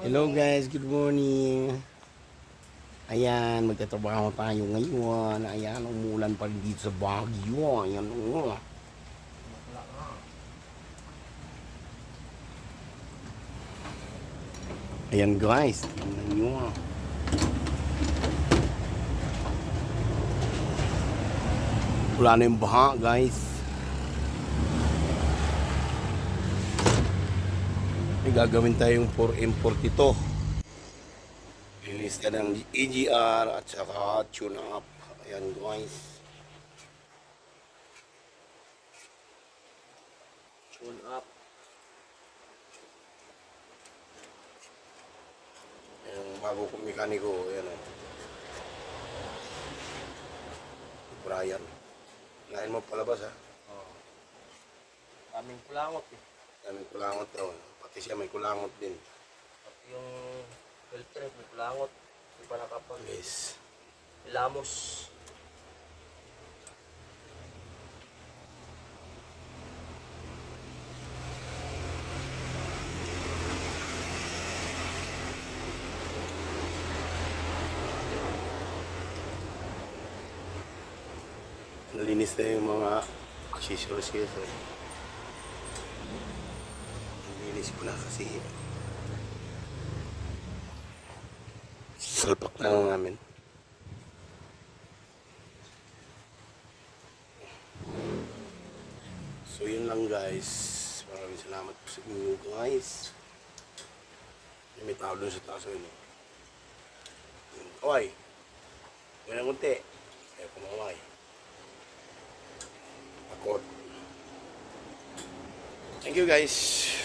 Hello guys, good morning. Ayan, magtatrabaho tayo ngayon. Ayan, umulan pa rin dito sa Baguio. Ayan, Ayan guys, tingnan nyo. Wala na yung baha guys. May gagawin tayong 4M42. Linis ka ng EGR at saka tune up. Ayan guys. Tune up. Yung bago kong mekaniko. Ayan o. Brian. Lain mo palabas ha. Oh. Kaming kulangot eh. Daming kulangot daw. Pati siya may kulangot din. Pati yung filter may kulangot. Hindi pa nakapag Yes. ilamos. Nalinis na yung mga accessories kaya sir. Nalinis ko na kasi salpak na lang namin. So yun lang guys. Maraming salamat po sa inyo guys. May tao doon sa taas yun. Kaway. Wala ng kunti. Kaya kumaway. Akot. Thank you guys.